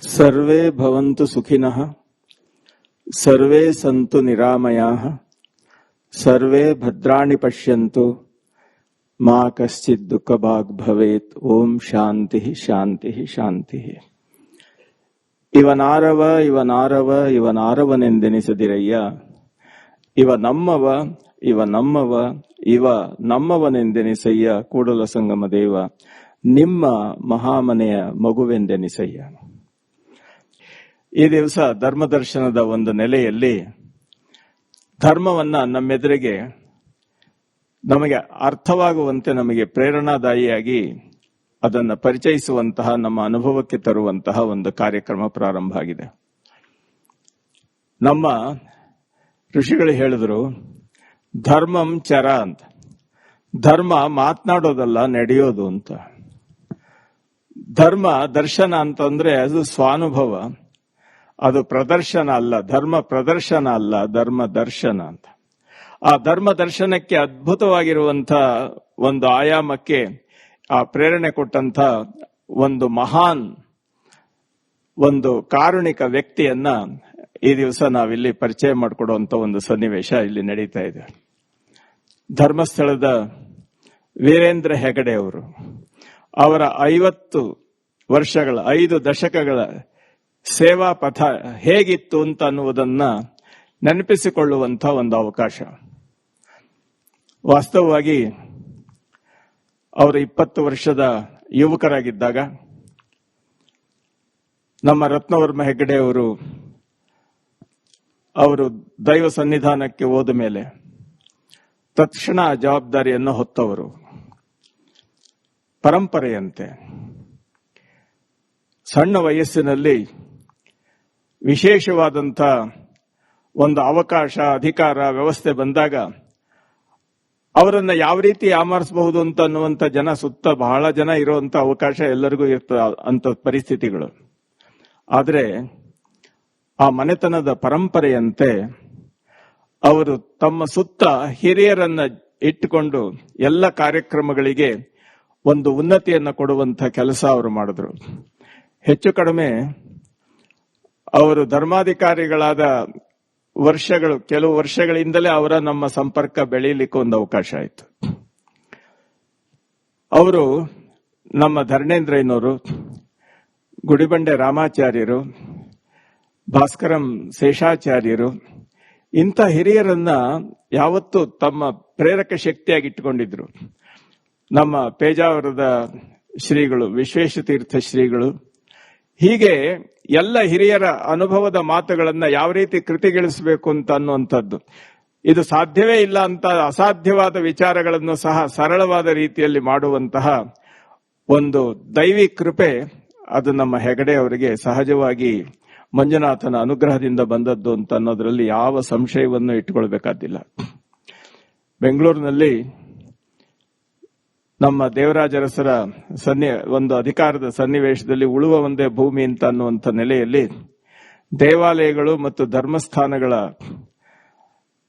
ಸರ್ವೇ ಭವಂತು ಸುಖಿನಃ ಸರ್ವೇ ಸಂತು ನಿರಾಮಯಾಃ ಸರ್ವೇ ಭದ್ರಾಣಿ ಪಶ್ಯಂತು ಮಾ ಕಶ್ಚಿತ್ ದುಃಖಭಾಗ್ ಭವೇತ್. ಓಂ ಶಾಂತಿ ಶಾಂತಿ ಶಾಂತಿ. ಇವನಾರವನೆಂದೆನಿಸದಿರಯ್ಯ, ಇವ ನಮ್ಮವ ಇವ ನಮ್ಮವನೆಂದೆನಿಸಯ್ಯ. ಕೂಡಲ ಸಂಗಮ ದೇವ ನಿಮ್ಮ ಮಹಾಮನೆಯ ಮಗುವೆಂದೆನಿಸಯ್ಯ. ಈ ದಿವಸ ಧರ್ಮದರ್ಶನದ ಒಂದು ನೆಲೆಯಲ್ಲಿ ಧರ್ಮವನ್ನ ನಮ್ಮೆದುರಿಗೆ ನಮಗೆ ಅರ್ಥವಾಗುವಂತೆ, ನಮಗೆ ಪ್ರೇರಣಾದಾಯಿಯಾಗಿ ಅದನ್ನು ಪರಿಚಯಿಸುವಂತಹ, ನಮ್ಮ ಅನುಭವಕ್ಕೆ ತರುವಂತಹ ಒಂದು ಕಾರ್ಯಕ್ರಮ ಪ್ರಾರಂಭ ಆಗಿದೆ. ನಮ್ಮ ಋಷಿಗಳು ಹೇಳಿದ್ರು, ಧರ್ಮಂ ಚರ ಅಂತ. ಧರ್ಮ ಮಾತನಾಡೋದಲ್ಲ, ನಡೆಯೋದು ಅಂತ. ಧರ್ಮ ದರ್ಶನ ಅಂತಂದ್ರೆ ಅದು ಸ್ವಾನುಭವ, ಅದು ಪ್ರದರ್ಶನ ಅಲ್ಲ. ಧರ್ಮ ಪ್ರದರ್ಶನ ಅಲ್ಲ, ಧರ್ಮ ದರ್ಶನ ಅಂತ. ಆ ಧರ್ಮ ದರ್ಶನಕ್ಕೆ ಅದ್ಭುತವಾಗಿರುವಂತ ಒಂದು ಆಯಾಮಕ್ಕೆ ಆ ಪ್ರೇರಣೆ ಕೊಟ್ಟಂತ ಒಂದು ಮಹಾನ್, ಒಂದು ಕಾರುಣಿಕ ವ್ಯಕ್ತಿಯನ್ನ ಈ ದಿವಸ ನಾವಿಲ್ಲಿ ಪರಿಚಯ ಮಾಡಿಕೊಡುವಂತ ಒಂದು ಸನ್ನಿವೇಶ ಇಲ್ಲಿ ನಡೀತಾ ಇದೆ. ಧರ್ಮಸ್ಥಳದ ವೀರೇಂದ್ರ ಹೆಗಡೆ ಅವರು, ಅವರ 50 ವರ್ಷಗಳ 5 ದಶಕಗಳ ಸೇವಾ ಪಥ ಹೇಗಿತ್ತು ಅಂತ ಅನ್ನುವುದನ್ನ ನೆನಪಿಸಿಕೊಳ್ಳುವಂತ ಒಂದು ಅವಕಾಶ. ವಾಸ್ತವವಾಗಿ ಅವರು 20 ವರ್ಷದ ಯುವಕರಾಗಿದ್ದಾಗ ನಮ್ಮ ರತ್ನವರ್ಮ ಹೆಗಡೆ ಅವರು ದೈವ ಸನ್ನಿಧಾನಕ್ಕೆ ಹೋದ ಮೇಲೆ ತಕ್ಷಣ ಜವಾಬ್ದಾರಿಯನ್ನು ಹೊತ್ತವರು. ಪರಂಪರೆಯಂತೆ ಸಣ್ಣ ವಯಸ್ಸಿನಲ್ಲಿ ವಿಶೇಷವಾದಂಥ ಒಂದು ಅವಕಾಶ, ಅಧಿಕಾರ, ವ್ಯವಸ್ಥೆ ಬಂದಾಗ ಅವರನ್ನ ಯಾವ ರೀತಿ ಯಾಮಾರಿಸಬಹುದು ಅಂತ ಅನ್ನುವಂಥ ಜನ, ಸುತ್ತ ಬಹಳ ಜನ ಇರುವಂತ ಅವಕಾಶ ಎಲ್ಲರಿಗೂ ಇರ್ತದೆ ಅಂತ ಪರಿಸ್ಥಿತಿಗಳು. ಆದರೆ ಆ ಮನೆತನದ ಪರಂಪರೆಯಂತೆ ಅವರು ತಮ್ಮ ಸುತ್ತ ಹಿರಿಯರನ್ನ ಇಟ್ಟುಕೊಂಡು ಎಲ್ಲ ಕಾರ್ಯಕ್ರಮಗಳಿಗೆ ಒಂದು ಉನ್ನತಿಯನ್ನು ಕೊಡುವಂತ ಕೆಲಸ ಅವರು ಮಾಡಿದ್ರು. ಹೆಚ್ಚು ಕಡಿಮೆ ಅವರು ಧರ್ಮಾಧಿಕಾರಿಗಳಾದ ಕೆಲವು ವರ್ಷಗಳಿಂದಲೇ ಅವರ ನಮ್ಮ ಸಂಪರ್ಕ ಬೆಳೀಲಿಕ್ಕೆ ಒಂದು ಅವಕಾಶ ಆಯಿತು. ಅವರು ನಮ್ಮ ಧರ್ಮೇಂದ್ರಯ್ಯನವರು, ಗುಡಿಬಂಡೆ ರಾಮಾಚಾರ್ಯರು, ಭಾಸ್ಕರಂ ಶೇಷಾಚಾರ್ಯರು, ಇಂಥ ಹಿರಿಯರನ್ನ ಯಾವತ್ತೂ ತಮ್ಮ ಪ್ರೇರಕ ಶಕ್ತಿಯಾಗಿ ಇಟ್ಟುಕೊಂಡಿದ್ರು. ನಮ್ಮ ಪೇಜಾವರದ ಶ್ರೀಗಳು, ವಿಶ್ವೇಶತೀರ್ಥ ಶ್ರೀಗಳು, ಹೀಗೆ ಎಲ್ಲ ಹಿರಿಯರ ಅನುಭವದ ಮಾತುಗಳನ್ನ ಯಾವ ರೀತಿ ಕೃತಿಗಿಳಿಸಬೇಕು ಅಂತ ಅನ್ನುವಂಥದ್ದು, ಇದು ಸಾಧ್ಯವೇ ಇಲ್ಲ ಅಂತ ಅಸಾಧ್ಯವಾದ ವಿಚಾರಗಳನ್ನು ಸಹ ಸರಳವಾದ ರೀತಿಯಲ್ಲಿ ಮಾಡುವಂತಹ ಒಂದು ದೈವಿ ಕೃಪೆ, ಅದು ನಮ್ಮ ಹೆಗಡೆ ಅವರಿಗೆ ಸಹಜವಾಗಿ ಮಂಜುನಾಥನ ಅನುಗ್ರಹದಿಂದ ಬಂದದ್ದು ಅಂತ ಅನ್ನೋದ್ರಲ್ಲಿ ಯಾವ ಸಂಶಯವನ್ನು ಇಟ್ಟುಕೊಳ್ಬೇಕಾದಿಲ್ಲ. ಬೆಂಗಳೂರಿನಲ್ಲಿ ನಮ್ಮ ದೇವರಾಜರಸರ ಒಂದು ಅಧಿಕಾರದ ಸನ್ನಿವೇಶದಲ್ಲಿ ಉಳುವ ಒಂದೇ ಭೂಮಿ ಅಂತ ಅನ್ನುವಂಥ ನೆಲೆಯಲ್ಲಿ ದೇವಾಲಯಗಳು ಮತ್ತು ಧರ್ಮಸ್ಥಾನಗಳ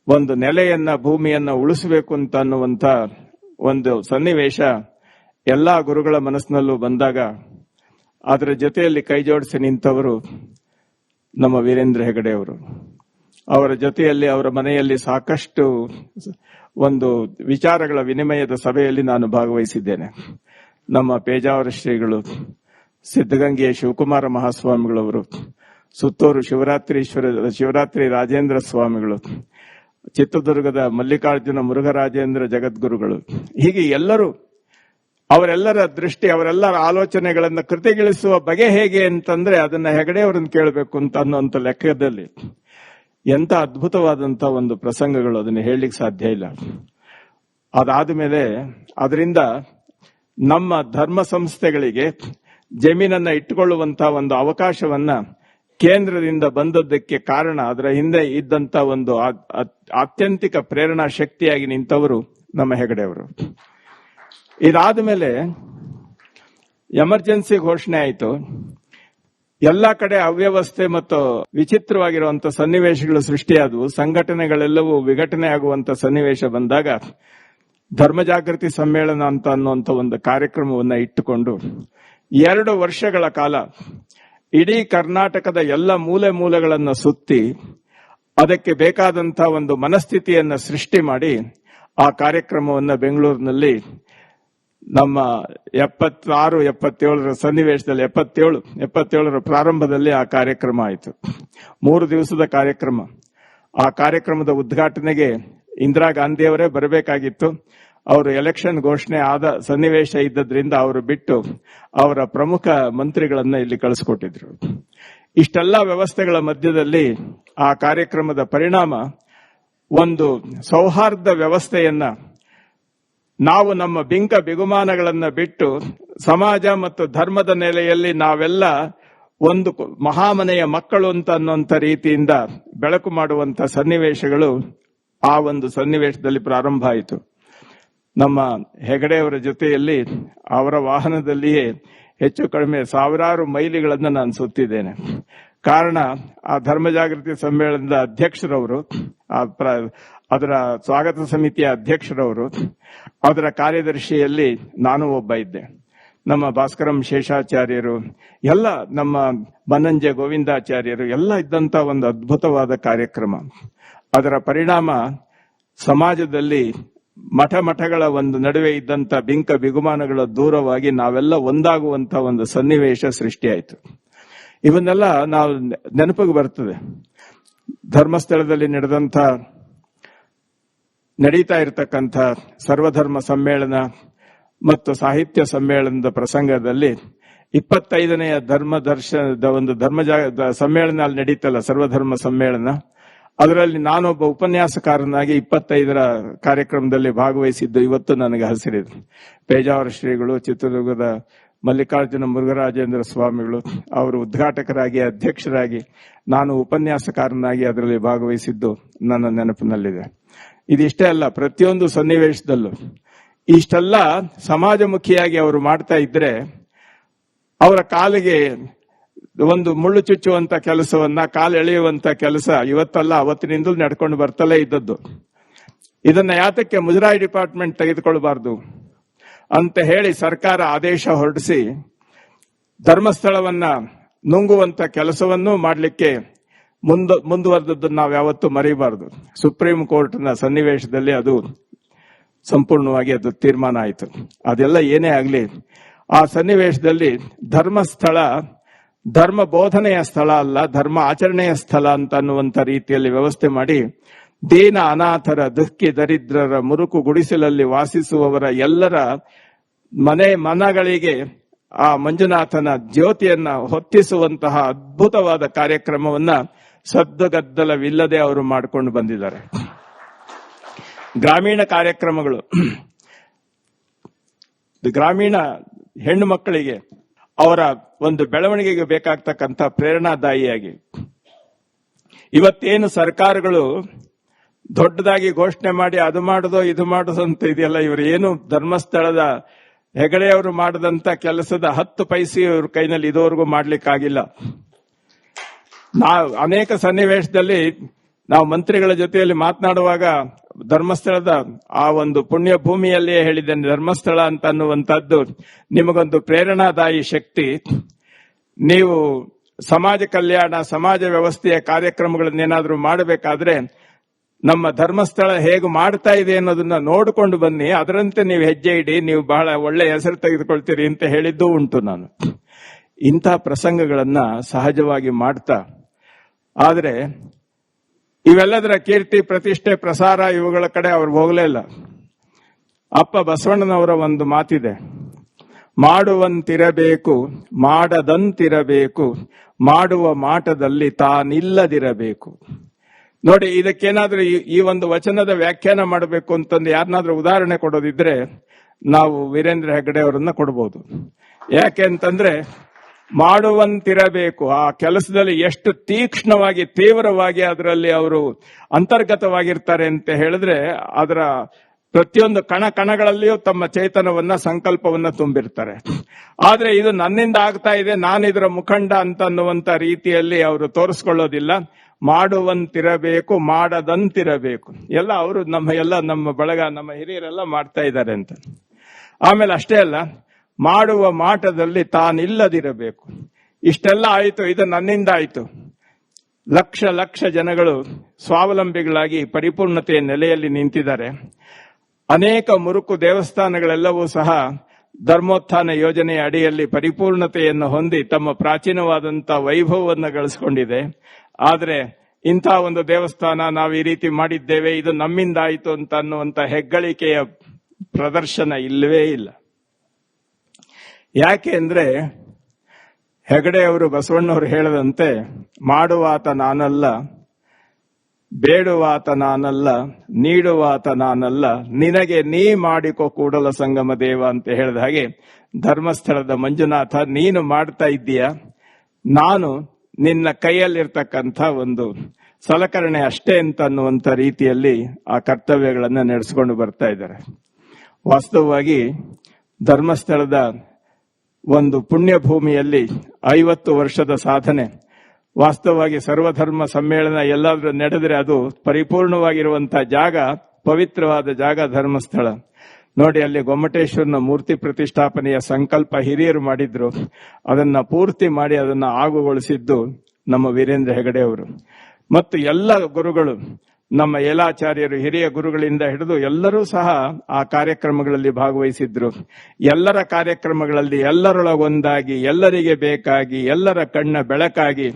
ಒಂದು ನೆಲೆಯನ್ನ, ಭೂಮಿಯನ್ನ ಉಳಿಸಬೇಕು ಅಂತ ಅನ್ನುವಂಥ ಒಂದು ಸನ್ನಿವೇಶ ಎಲ್ಲಾ ಗುರುಗಳ ಮನಸ್ಸಿನಲ್ಲೂ ಬಂದಾಗ ಅದರ ಜೊತೆಯಲ್ಲಿ ಕೈ ಜೋಡಿಸಿ ನಿಂತವರು ನಮ್ಮ ವೀರೇಂದ್ರ ಹೆಗಡೆ ಅವರು. ಅವರ ಜೊತೆಯಲ್ಲಿ ಅವರ ಮನೆಯಲ್ಲಿ ಸಾಕಷ್ಟು ಒಂದು ವಿಚಾರಗಳ ವಿನಿಮಯದ ಸಭೆಯಲ್ಲಿ ನಾನು ಭಾಗವಹಿಸಿದ್ದೇನೆ. ನಮ್ಮ ಪೇಜಾವರ ಶ್ರೀಗಳು, ಸಿದ್ಧಗಂಗೆಯ ಶಿವಕುಮಾರ ಮಹಾಸ್ವಾಮಿಗಳವರು, ಸುತ್ತೂರು ಶಿವರಾತ್ರಿ ರಾಜೇಂದ್ರ ಸ್ವಾಮಿಗಳು, ಚಿತ್ರದುರ್ಗದ ಮಲ್ಲಿಕಾರ್ಜುನ ಮುರುಘರಾಜೇಂದ್ರ ಜಗದ್ಗುರುಗಳು, ಹೀಗೆ ಅವರೆಲ್ಲರ ದೃಷ್ಟಿ, ಅವರೆಲ್ಲರ ಆಲೋಚನೆಗಳನ್ನ ಕೃತಿಗಿಳಿಸುವ ಬಗೆ ಹೇಗೆ ಅಂತಂದ್ರೆ ಅದನ್ನ ಹೆಗಡೆಯವರನ್ನು ಕೇಳಬೇಕು ಅಂತ ಅನ್ನುವಂಥ ಲೆಕ್ಕದಲ್ಲಿ ಎಂತ ಅದ್ಭುತವಾದಂತ ಒಂದು ಪ್ರಸಂಗಗಳು, ಅದನ್ನು ಹೇಳಲಿಕ್ಕೆ ಸಾಧ್ಯ ಇಲ್ಲ. ಅದಾದ ಮೇಲೆ ಅದರಿಂದ ನಮ್ಮ ಧರ್ಮ ಸಂಸ್ಥೆಗಳಿಗೆ ಜಮೀನನ್ನ ಇಟ್ಟುಕೊಳ್ಳುವಂತಹ ಒಂದು ಅವಕಾಶವನ್ನ ಕೇಂದ್ರದಿಂದ ಬಂದದ್ದಕ್ಕೆ ಕಾರಣ, ಅದರ ಹಿಂದೆ ಇದ್ದಂತ ಒಂದು ಆತ್ಯಂತಿಕ ಪ್ರೇರಣಾ ಶಕ್ತಿಯಾಗಿ ನಿಂತವರು ನಮ್ಮ ಹೆಗಡೆಯವರು. ಇದಾದ ಮೇಲೆ ಎಮರ್ಜೆನ್ಸಿ ಘೋಷಣೆ ಆಯಿತು. ಎಲ್ಲ ಕಡೆ ಅವ್ಯವಸ್ಥೆ ಮತ್ತು ವಿಚಿತ್ರವಾಗಿರುವಂತಹ ಸನ್ನಿವೇಶಗಳು ಸೃಷ್ಟಿಯಾದವು. ಸಂಘಟನೆಗಳೆಲ್ಲವೂ ವಿಘಟನೆ ಆಗುವಂತ ಸನ್ನಿವೇಶ ಬಂದಾಗ ಧರ್ಮ ಜಾಗೃತಿ ಸಮ್ಮೇಳನ ಅಂತ ಅನ್ನುವಂಥ ಒಂದು ಕಾರ್ಯಕ್ರಮವನ್ನ ಇಟ್ಟುಕೊಂಡು 2 ವರ್ಷಗಳ ಕಾಲ ಇಡೀ ಕರ್ನಾಟಕದ ಎಲ್ಲ ಮೂಲೆ ಮೂಲೆಗಳನ್ನು ಸುತ್ತಿ ಅದಕ್ಕೆ ಬೇಕಾದಂತಹ ಒಂದು ಮನಸ್ಥಿತಿಯನ್ನ ಸೃಷ್ಟಿ ಮಾಡಿ ಆ ಕಾರ್ಯಕ್ರಮವನ್ನು ಬೆಂಗಳೂರಿನಲ್ಲಿ ನಮ್ಮ 76-77 ಸನ್ನಿವೇಶದಲ್ಲಿ 77 ಪ್ರಾರಂಭದಲ್ಲಿ ಆ ಕಾರ್ಯಕ್ರಮ ಆಯಿತು. 3 ದಿವಸದ ಕಾರ್ಯಕ್ರಮ. ಆ ಕಾರ್ಯಕ್ರಮದ ಉದ್ಘಾಟನೆಗೆ ಇಂದಿರಾ ಗಾಂಧಿಯವರೇ ಬರಬೇಕಾಗಿತ್ತು. ಅವರು ಎಲೆಕ್ಷನ್ ಘೋಷಣೆ ಆದ ಸನ್ನಿವೇಶ ಇದ್ದದ್ರಿಂದ ಅವರು ಬಿಟ್ಟು ಅವರ ಪ್ರಮುಖ ಮಂತ್ರಿಗಳನ್ನ ಇಲ್ಲಿ ಕಳಿಸ್ಕೊಟ್ಟಿದ್ರು. ಇಷ್ಟೆಲ್ಲ ವ್ಯವಸ್ಥೆಗಳ ಮಧ್ಯದಲ್ಲಿ ಆ ಕಾರ್ಯಕ್ರಮದ ಪರಿಣಾಮ ಒಂದು ಸೌಹಾರ್ದ ವ್ಯವಸ್ಥೆಯನ್ನ, ನಾವು ನಮ್ಮ ಬಿಂಕ ಬಿಗುಮಾನಗಳನ್ನ ಬಿಟ್ಟು ಸಮಾಜ ಮತ್ತು ಧರ್ಮದ ನೆಲೆಯಲ್ಲಿ ನಾವೆಲ್ಲ ಒಂದು ಮಹಾಮನೆಯ ಮಕ್ಕಳು ಅಂತ ಅನ್ನುವಂಥ ರೀತಿಯಿಂದ ಬೆಳಕು ಮಾಡುವಂತ ಸನ್ನಿವೇಶಗಳು ಆ ಒಂದು ಸನ್ನಿವೇಶದಲ್ಲಿ ಪ್ರಾರಂಭ ಆಯಿತು. ನಮ್ಮ ಹೆಗಡೆಯವರ ಜೊತೆಯಲ್ಲಿ ಅವರ ವಾಹನದಲ್ಲಿಯೇ ಹೆಚ್ಚು ಕಡಿಮೆ 1000 ಮೈಲಿಗಳನ್ನು ನಾನು ಸುತ್ತಿದ್ದೇನೆ. ಕಾರಣ ಆ ಧರ್ಮ ಜಾಗೃತಿ ಸಮ್ಮೇಳನದ ಅಧ್ಯಕ್ಷರವರು, ಅದರ ಸ್ವಾಗತ ಸಮಿತಿಯ ಅಧ್ಯಕ್ಷರವರು, ಅದರ ಕಾರ್ಯದರ್ಶಿಯಲ್ಲಿ ನಾನು ಒಬ್ಬ ಇದ್ದೆ. ನಮ್ಮ ಭಾಸ್ಕರಂ ಶೇಷಾಚಾರ್ಯರು, ಎಲ್ಲ ನಮ್ಮ ಬನ್ನಂಜೆ ಗೋವಿಂದಾಚಾರ್ಯರು ಎಲ್ಲ ಇದ್ದಂತ ಒಂದು ಅದ್ಭುತವಾದ ಕಾರ್ಯಕ್ರಮ. ಅದರ ಪರಿಣಾಮ ಸಮಾಜದಲ್ಲಿ ಮಠಗಳ ಒಂದು ನಡುವೆ ಇದ್ದಂತ ಬಿಂಕ ಬಿಗುಮಾನಗಳ ದೂರವಾಗಿ ನಾವೆಲ್ಲ ಒಂದಾಗುವಂತ ಒಂದು ಸನ್ನಿವೇಶ ಸೃಷ್ಟಿಯಾಯಿತು. ಇವನ್ನೆಲ್ಲ ನಾವು ನೆನಪಿಗೆ ಬರ್ತದೆ. ಧರ್ಮಸ್ಥಳದಲ್ಲಿ ನಡೀತಾ ಇರತಕ್ಕಂಥ ಸರ್ವಧರ್ಮ ಸಮ್ಮೇಳನ ಮತ್ತು ಸಾಹಿತ್ಯ ಸಮ್ಮೇಳನದ ಪ್ರಸಂಗದಲ್ಲಿ 25ನೆಯ ಧರ್ಮದರ್ಶನದ ಒಂದು ಸಮ್ಮೇಳನ ಅಲ್ಲಿ ನಡೀತಲ್ಲ, ಸರ್ವಧರ್ಮ ಸಮ್ಮೇಳನ. ಅದರಲ್ಲಿ ನಾನೊಬ್ಬ ಉಪನ್ಯಾಸಕಾರನಾಗಿ 25ರ ಕಾರ್ಯಕ್ರಮದಲ್ಲಿ ಭಾಗವಹಿಸಿದ್ದು ಇವತ್ತು ನನಗೆ ಹಸಿರಿದೆ. ಪೇಜಾವರ ಶ್ರೀಗಳು, ಚಿತ್ರದುರ್ಗದ ಮಲ್ಲಿಕಾರ್ಜುನ ಮುರುಘರಾಜೇಂದ್ರ ಸ್ವಾಮಿಗಳು ಅವರು ಉದ್ಘಾಟಕರಾಗಿ ಅಧ್ಯಕ್ಷರಾಗಿ, ನಾನು ಉಪನ್ಯಾಸಕಾರನಾಗಿ ಅದರಲ್ಲಿ ಭಾಗವಹಿಸಿದ್ದು ನನ್ನ ನೆನಪಿನಲ್ಲಿದೆ. ಇದಿಷ್ಟೇ ಅಲ್ಲ, ಪ್ರತಿಯೊಂದು ಸನ್ನಿವೇಶದಲ್ಲೂ ಇಷ್ಟೆಲ್ಲ ಸಮಾಜಮುಖಿಯಾಗಿ ಅವರು ಮಾಡ್ತಾ ಇದ್ರೆ ಅವರ ಕಾಲಿಗೆ ಒಂದು ಮುಳ್ಳು ಚುಚ್ಚುವಂತ ಕೆಲಸವನ್ನ, ಕಾಲು ಎಳೆಯುವಂತ ಕೆಲಸ ಇವತ್ತಲ್ಲ ಅವತ್ತಿನಿಂದಲೂ ನಡ್ಕೊಂಡು ಬರ್ತಲೇ ಇದ್ದದ್ದು. ಇದನ್ನ ಯಾತಕ್ಕೆ ಮುಜರಾಯಿ ಡಿಪಾರ್ಟ್ಮೆಂಟ್ ತೆಗೆದುಕೊಳ್ಬಾರ್ದು ಅಂತ ಹೇಳಿ ಸರ್ಕಾರ ಆದೇಶ ಹೊರಡಿಸಿ ಧರ್ಮಸ್ಥಳವನ್ನ ನುಂಗುವಂತ ಕೆಲಸವನ್ನು ಮಾಡಲಿಕ್ಕೆ ಮುಂದುವರೆದದ್ದನ್ನು ನಾವು ಯಾವತ್ತೂ ಮರಿಬಾರದು. ಸುಪ್ರೀಂ ಕೋರ್ಟ್ನ ಸನ್ನಿವೇಶದಲ್ಲಿ ಅದು ಸಂಪೂರ್ಣವಾಗಿ ಅದು ತೀರ್ಮಾನ ಆಯಿತು. ಅದೆಲ್ಲ ಏನೇ ಆಗಲಿ, ಆ ಸನ್ನಿವೇಶದಲ್ಲಿ ಧರ್ಮಸ್ಥಳ ಧರ್ಮ ಬೋಧನೆಯ ಸ್ಥಳ ಅಲ್ಲ, ಧರ್ಮ ಆಚರಣೆಯ ಸ್ಥಳ ಅಂತ ಅನ್ನುವಂಥ ರೀತಿಯಲ್ಲಿ ವ್ಯವಸ್ಥೆ ಮಾಡಿ ದೀನ ಅನಾಥರ, ದುಃಖಿ ದರಿದ್ರರ, ಮುರುಕು ಗುಡಿಸಲಲ್ಲಿ ವಾಸಿಸುವವರ ಎಲ್ಲರ ಮನಗಳಿಗೆ ಆ ಮಂಜುನಾಥನ ಜ್ಯೋತಿಯನ್ನ ಹೊತ್ತಿಸುವಂತಹ ಅದ್ಭುತವಾದ ಕಾರ್ಯಕ್ರಮವನ್ನ ಸದ್ದುಗದ್ದಲವಿಲ್ಲದೆ ಅವರು ಮಾಡಿಕೊಂಡು ಬಂದಿದ್ದಾರೆ. ಗ್ರಾಮೀಣ ಕಾರ್ಯಕ್ರಮಗಳು, ಗ್ರಾಮೀಣ ಹೆಣ್ಣು ಮಕ್ಕಳಿಗೆ ಅವರ ಒಂದು ಬೆಳವಣಿಗೆಗೆ ಬೇಕಾಗ್ತಕ್ಕಂಥ ಪ್ರೇರಣಾದಾಯಿಯಾಗಿ ಇವತ್ತೇನು ಸರ್ಕಾರಗಳು ದೊಡ್ಡದಾಗಿ ಘೋಷಣೆ ಮಾಡಿ ಅದು ಮಾಡೋದು ಇದು ಮಾಡೋದು ಅಂತ ಇದೆಯಲ್ಲ, ಇವರು ಏನು ಧರ್ಮಸ್ಥಳದ ಹೆಗಡೆಯವರು ಮಾಡದಂತ ಕೆಲಸದ 10 ಪೈಸೆ ಇವ್ರ ಕೈನಲ್ಲಿ ಇದುವರೆಗೂ ಮಾಡ್ಲಿಕ್ಕಾಗಿಲ್ಲ. ನಾವು ಅನೇಕ ಸನ್ನಿವೇಶದಲ್ಲಿ ನಾವು ಮಂತ್ರಿಗಳ ಜೊತೆಯಲ್ಲಿ ಮಾತನಾಡುವಾಗ ಧರ್ಮಸ್ಥಳದ ಆ ಒಂದು ಪುಣ್ಯ ಭೂಮಿಯಲ್ಲಿಯೇ ಹೇಳಿದ್ದೇನೆ, ಧರ್ಮಸ್ಥಳ ಅಂತ ಅನ್ನುವಂಥದ್ದು ನಿಮಗೊಂದು ಪ್ರೇರಣಾದಾಯಿ ಶಕ್ತಿ. ನೀವು ಸಮಾಜ ಕಲ್ಯಾಣ, ಸಮಾಜ ವ್ಯವಸ್ಥೆಯ ಕಾರ್ಯಕ್ರಮಗಳನ್ನೇನಾದ್ರೂ ಮಾಡಬೇಕಾದ್ರೆ ನಮ್ಮ ಧರ್ಮಸ್ಥಳ ಹೇಗೆ ಮಾಡ್ತಾ ಇದೆ ಅನ್ನೋದನ್ನ ನೋಡಿಕೊಂಡು ಬನ್ನಿ, ಅದರಂತೆ ನೀವು ಹೆಜ್ಜೆ ಇಡಿ, ನೀವು ಬಹಳ ಒಳ್ಳೆ ಹೆಸರು ತೆಗೆದುಕೊಳ್ತೀರಿ ಅಂತ ಹೇಳಿದ್ದೂ ಉಂಟು ನಾನು. ಇಂಥ ಪ್ರಸಂಗಗಳನ್ನ ಸಹಜವಾಗಿ ಮಾಡ್ತಾ, ಆದರೆ ಇವೆಲ್ಲದರ ಕೀರ್ತಿ, ಪ್ರತಿಷ್ಠೆ, ಪ್ರಸಾರ ಇವುಗಳ ಕಡೆ ಅವ್ರಿಗೆ ಹೋಗಲೇ ಇಲ್ಲ. ಅಪ್ಪ ಬಸವಣ್ಣನವರ ಒಂದು ಮಾತಿದೆ, ಮಾಡುವಂತಿರಬೇಕು, ಮಾಡದಂತಿರಬೇಕು, ಮಾಡುವ ಮಾಟದಲ್ಲಿ ತಾನಿಲ್ಲದಿರಬೇಕು. ನೋಡಿ, ಇದಕ್ಕೇನಾದ್ರೂ ಈ ಒಂದು ವಚನದ ವ್ಯಾಖ್ಯಾನ ಮಾಡಬೇಕು ಅಂತಂದು ಯಾರನ್ನಾದ್ರೂ ಉದಾಹರಣೆ ಕೊಡೋದಿದ್ರೆ ನಾವು ವೀರೇಂದ್ರ ಹೆಗ್ಗಡೆ ಅವರನ್ನ ಕೊಡಬಹುದು. ಯಾಕೆ ಅಂತಂದ್ರೆ ಮಾಡುವಂತಿರಬೇಕು, ಆ ಕೆಲಸದಲ್ಲಿ ಎಷ್ಟು ತೀಕ್ಷ್ಣವಾಗಿ, ತೀವ್ರವಾಗಿ ಅದರಲ್ಲಿ ಅವರು ಅಂತರ್ಗತವಾಗಿರ್ತಾರೆ ಅಂತ ಹೇಳಿದ್ರೆ ಅದರ ಪ್ರತಿಯೊಂದು ಕಣಗಳಲ್ಲಿಯೂ ತಮ್ಮ ಚೈತನ್ಯವನ್ನ, ಸಂಕಲ್ಪವನ್ನ ತುಂಬಿರ್ತಾರೆ. ಆದ್ರೆ ಇದು ನನ್ನಿಂದ ಆಗ್ತಾ ಇದೆ, ನಾನು ಇದರ ಮುಖಂಡ ಅಂತ ಅನ್ನುವಂತ ರೀತಿಯಲ್ಲಿ ಅವರು ತೋರಿಸ್ಕೊಳ್ಳೋದಿಲ್ಲ. ಮಾಡುವಂತಿರಬೇಕು, ಮಾಡದಂತಿರಬೇಕು. ಎಲ್ಲ ಅವರು ನಮ್ಮ ಬಳಗ, ನಮ್ಮ ಹಿರಿಯರೆಲ್ಲ ಮಾಡ್ತಾ ಇದ್ದಾರೆ ಅಂತ. ಆಮೇಲೆ ಅಷ್ಟೇ ಅಲ್ಲ, ಮಾಡುವ ಮಾಟದಲ್ಲಿ ತಾನಿಲ್ಲದಿರಬೇಕು. ಇಷ್ಟೆಲ್ಲ ಆಯಿತು, ಇದು ನನ್ನಿಂದ ಆಯಿತು. ಲಕ್ಷ ಲಕ್ಷ ಜನಗಳು ಸ್ವಾವಲಂಬಿಗಳಾಗಿ ಪರಿಪೂರ್ಣತೆಯ ನೆಲೆಯಲ್ಲಿ ನಿಂತಿದ್ದಾರೆ. ಅನೇಕ ಮುರುಕು ದೇವಸ್ಥಾನಗಳೆಲ್ಲವೂ ಸಹ ಧರ್ಮೋತ್ಥಾನ ಯೋಜನೆಯ ಅಡಿಯಲ್ಲಿ ಪರಿಪೂರ್ಣತೆಯನ್ನು ಹೊಂದಿ ತಮ್ಮ ಪ್ರಾಚೀನವಾದಂತಹ ವೈಭವವನ್ನು ಗಳಿಸಿಕೊಂಡಿದೆ. ಆದರೆ ಇಂಥ ಒಂದು ದೇವಸ್ಥಾನ ನಾವು ಈ ರೀತಿ ಮಾಡಿದ್ದೇವೆ, ಇದು ನಮ್ಮಿಂದ ಆಯಿತು ಅಂತ ಅನ್ನುವಂಥ ಹೆಗ್ಗಳಿಕೆಯ ಪ್ರದರ್ಶನ ಇಲ್ಲವೇ ಇಲ್ಲ. ಯಾಕೆ ಅಂದ್ರೆ ಹೆಗಡೆ ಅವರು, ಬಸವಣ್ಣವರು ಹೇಳದಂತೆ, ಮಾಡುವಾತ ನಾನಲ್ಲ, ಬೇಡುವಾತ ನಾನಲ್ಲ, ನೀಡುವಾತ ನಾನಲ್ಲ, ನಿನಗೆ ನೀ ಮಾಡಿಕೋ ಕೂಡಲ ಸಂಗಮ ದೇವ ಅಂತ ಹೇಳಿದ ಹಾಗೆ, ಧರ್ಮಸ್ಥಳದ ಮಂಜುನಾಥ ನೀನು ಮಾಡ್ತಾ ಇದ್ದೀಯ, ನಾನು ನಿನ್ನ ಕೈಯಲ್ಲಿರ್ತಕ್ಕಂಥ ಒಂದು ಸಲಕರಣೆ ಅಷ್ಟೇ ಅಂತ ಅನ್ನುವಂಥ ರೀತಿಯಲ್ಲಿ ಆ ಕರ್ತವ್ಯಗಳನ್ನು ನಡೆಸಿಕೊಂಡು ಬರ್ತಾ ಇದ್ದಾರೆ. ವಾಸ್ತವವಾಗಿ ಧರ್ಮಸ್ಥಳದ ಒಂದು ಪುಣ್ಯ ಭೂಮಿಯಲ್ಲಿ 50 ವರ್ಷದ ಸಾಧನೆ, ವಾಸ್ತವವಾಗಿ ಸರ್ವಧರ್ಮ ಸಮ್ಮೇಳನ ಎಲ್ಲಾದ್ರೂ ನಡೆದರೆ ಅದು ಪರಿಪೂರ್ಣವಾಗಿರುವಂತಹ ಜಾಗ, ಪವಿತ್ರವಾದ ಜಾಗ ಧರ್ಮಸ್ಥಳ. ನೋಡಿ, ಅಲ್ಲಿ ಗೊಮ್ಮಟೇಶ್ವರನ ಮೂರ್ತಿ ಪ್ರತಿಷ್ಠಾಪನೆಯ ಸಂಕಲ್ಪ ಹಿರಿಯರು ಮಾಡಿದ್ರು. ಅದನ್ನ ಪೂರ್ತಿ ಮಾಡಿ ಅದನ್ನ ಆಗುಗೊಳಿಸಿದ್ದು ನಮ್ಮ ವೀರೇಂದ್ರ ಹೆಗಡೆ ಅವರು. ಮತ್ತು ಎಲ್ಲ ಗುರುಗಳು, ನಮ್ಮ ಯಲಾಚಾರ್ಯರು, ಹಿರಿಯ ಗುರುಗಳಿಂದ ಹಿಡಿದು ಎಲ್ಲರೂ ಸಹ ಆ ಕಾರ್ಯಕ್ರಮಗಳಲ್ಲಿ ಭಾಗವಹಿಸಿದ್ರು. ಎಲ್ಲರ ಕಾರ್ಯಕ್ರಮಗಳಲ್ಲಿ ಎಲ್ಲರೊಳಗೊಂದಾಗಿ, ಎಲ್ಲರಿಗೆ ಬೇಕಾಗಿ, ಎಲ್ಲರ ಕಣ್ಣ ಬೆಳಕಾಗಿ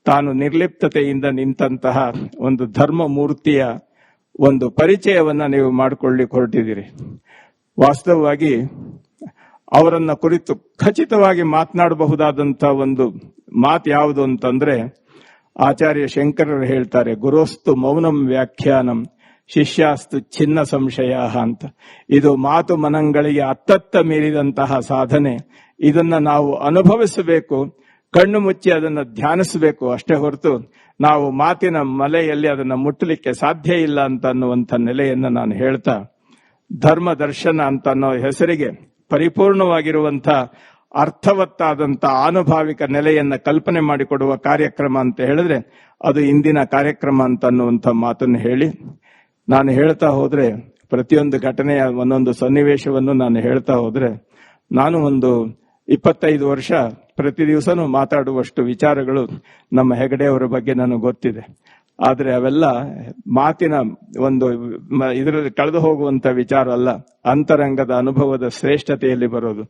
ತಾನು ನಿರ್ಲಿಪ್ತತೆಯಿಂದ ನಿಂತಹ ಒಂದು ಧರ್ಮ ಮೂರ್ತಿಯ ಒಂದು ಪರಿಚಯವನ್ನ ನೀವು ಮಾಡಿಕೊಳ್ಳಿಕ್ಕೆ ಹೊರಟಿದ್ದೀರಿ. ವಾಸ್ತವವಾಗಿ ಅವರನ್ನ ಕುರಿತು ಖಚಿತವಾಗಿ ಮಾತನಾಡಬಹುದಾದಂತಹ ಒಂದು ಮಾತು ಯಾವುದು ಅಂತಂದ್ರೆ, ಆಚಾರ್ಯ ಶಂಕರರು ಹೇಳ್ತಾರೆ, ಗುರೋಸ್ತು ಮೌನಂ ವ್ಯಾಖ್ಯಾನಂ ಶಿಷ್ಯಾಸ್ತು ಚಿನ್ನ ಸಂಶಯ ಅಂತ. ಇದು ಮಾತು ಮನಗಳಿಗೆ ಅತ್ತತ್ತ ಮೀರಿದಂತಹ ಸಾಧನೆ. ಇದನ್ನ ನಾವು ಅನುಭವಿಸಬೇಕು, ಕಣ್ಣು ಮುಚ್ಚಿ ಅದನ್ನ ಧ್ಯಾನಿಸಬೇಕು ಅಷ್ಟೇ ಹೊರತು ನಾವು ಮಾತಿನ ಮಲೆಯಲ್ಲಿ ಅದನ್ನ ಮುಟ್ಟಲಿಕ್ಕೆ ಸಾಧ್ಯ ಇಲ್ಲ ಅಂತ ಅನ್ನುವಂಥ ನೆಲೆಯನ್ನ ನಾನು ಹೇಳ್ತಾ, ಧರ್ಮ ದರ್ಶನ ಅಂತ ಅನ್ನೋ ಹೆಸರಿಗೆ ಪರಿಪೂರ್ಣವಾಗಿರುವಂತಹ ಅರ್ಥವತ್ತಾದಂಥ ಆನುಭಾವಿಕ ನೆಲೆಯನ್ನ ಕಲ್ಪನೆ ಮಾಡಿಕೊಡುವ ಕಾರ್ಯಕ್ರಮ ಅಂತ ಹೇಳಿದ್ರೆ ಅದು ಇಂದಿನ ಕಾರ್ಯಕ್ರಮ ಅಂತ ಅನ್ನುವಂಥ ಮಾತನ್ನು ಹೇಳಿ, ನಾನು ಹೇಳ್ತಾ ಹೋದ್ರೆ ಪ್ರತಿಯೊಂದು ಘಟನೆಯ ಒಂದೊಂದು ಸನ್ನಿವೇಶವನ್ನು ನಾನು ಹೇಳ್ತಾ ಹೋದ್ರೆ, ನಾನು ಒಂದು 25 ವರ್ಷ ಪ್ರತಿ ದಿವಸನೂ ಮಾತಾಡುವಷ್ಟು ವಿಚಾರಗಳು ನಮ್ಮ ಹೆಗಡೆಯವರ ಬಗ್ಗೆ ನನಗೆ ಗೊತ್ತಿದೆ. ಆದ್ರೆ ಅವೆಲ್ಲ ಮಾತಿನ ಒಂದು ಇದರಲ್ಲಿ ಕಳೆದು ಹೋಗುವಂತ ವಿಚಾರ ಅಲ್ಲ, ಅಂತರಂಗದ ಅನುಭವದ ಶ್ರೇಷ್ಠತೆಯಲ್ಲಿ ಬರೋದು.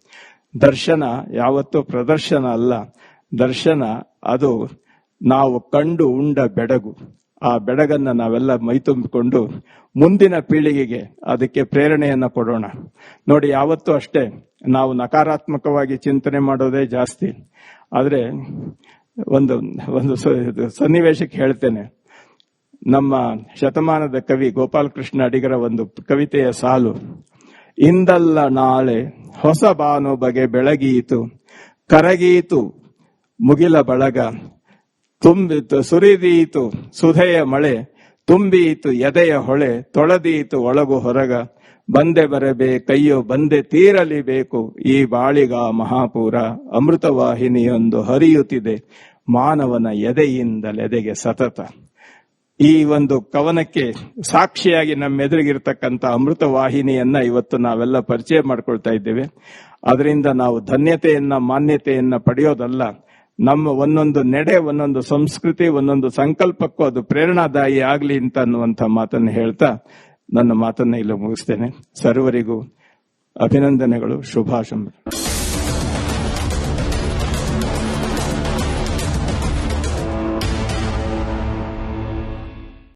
ದರ್ಶನ ಯಾವತ್ತೂ ಪ್ರದರ್ಶನ ಅಲ್ಲ. ದರ್ಶನ ಅದು ನಾವು ಕಂಡು ಉಂಡ ಬೆಡಗು. ಆ ಬೆಡಗನ್ನ ನಾವೆಲ್ಲ ಮೈತುಂಬಿಕೊಂಡು ಮುಂದಿನ ಪೀಳಿಗೆಗೆ ಅದಕ್ಕೆ ಪ್ರೇರಣೆಯನ್ನ ಕೊಡೋಣ. ನೋಡಿ, ಯಾವತ್ತೂ ಅಷ್ಟೇ ನಾವು ನಕಾರಾತ್ಮಕವಾಗಿ ಚಿಂತನೆ ಮಾಡೋದೇ ಜಾಸ್ತಿ. ಆದ್ರೆ ಒಂದು ಸನ್ನಿವೇಶಕ್ಕೆ ಹೇಳ್ತೇನೆ. ನಮ್ಮ ಶತಮಾನದ ಕವಿ ಗೋಪಾಲಕೃಷ್ಣ ಅಡಿಗರ ಒಂದು ಕವಿತೆಯ ಸಾಲು, ಇಂದಲ್ಲ ನಾಳೆ ಹೊಸ ಬಾನು ಬಗೆ ಬೆಳಗೀತು, ಕರಗೀತು ಮುಗಿಲ ಬಳಗ, ತುಂಬಿತು ಸುರಿದೀತು ಸುಧೆಯ ಮಳೆ, ತುಂಬೀತು ಎದೆಯ ಹೊಳೆ, ತೊಳೆದೀತು ಒಳಗು ಹೊರಗ, ಬಂದೆ ಬರಬೇ ಕೈಯೋ ಬಂದೆ ತೀರಲಿಬೇಕು, ಈ ಬಾಳಿಗ ಮಹಾಪೂರ ಅಮೃತವಾಹಿನಿಯೊಂದು ಹರಿಯುತ್ತಿದೆ, ಮಾನವನ ಎದೆಯಿಂದಲೆದೆಗೆ ಸತತ. ಈ ಒಂದು ಕವನಕ್ಕೆ ಸಾಕ್ಷಿಯಾಗಿ ನಮ್ಮೆದುರಿಗಿರ್ತಕ್ಕಂಥ ಅಮೃತ ವಾಹಿನಿಯನ್ನ ಇವತ್ತು ನಾವೆಲ್ಲ ಪರಿಚಯ ಮಾಡ್ಕೊಳ್ತಾ ಇದ್ದೇವೆ. ಅದರಿಂದ ನಾವು ಧನ್ಯತೆಯನ್ನ, ಮಾನ್ಯತೆಯನ್ನ ಪಡೆಯೋದಲ್ಲ, ನಮ್ಮ ಒಂದೊಂದು ನಡೆ, ಒಂದೊಂದು ಸಂಸ್ಕೃತಿ, ಒಂದೊಂದು ಸಂಕಲ್ಪಕ್ಕೂ ಅದು ಪ್ರೇರಣಾದಾಯಿ ಆಗ್ಲಿ ಅಂತ ಅನ್ನುವಂಥ ಮಾತನ್ನು ಹೇಳ್ತಾ ನನ್ನ ಮಾತನ್ನ ಇಲ್ಲಿ ಮುಗಿಸ್ತೇನೆ. ಸರ್ವರಿಗೂ ಅಭಿನಂದನೆಗಳು, ಶುಭಾಶಂಸೆಗಳು.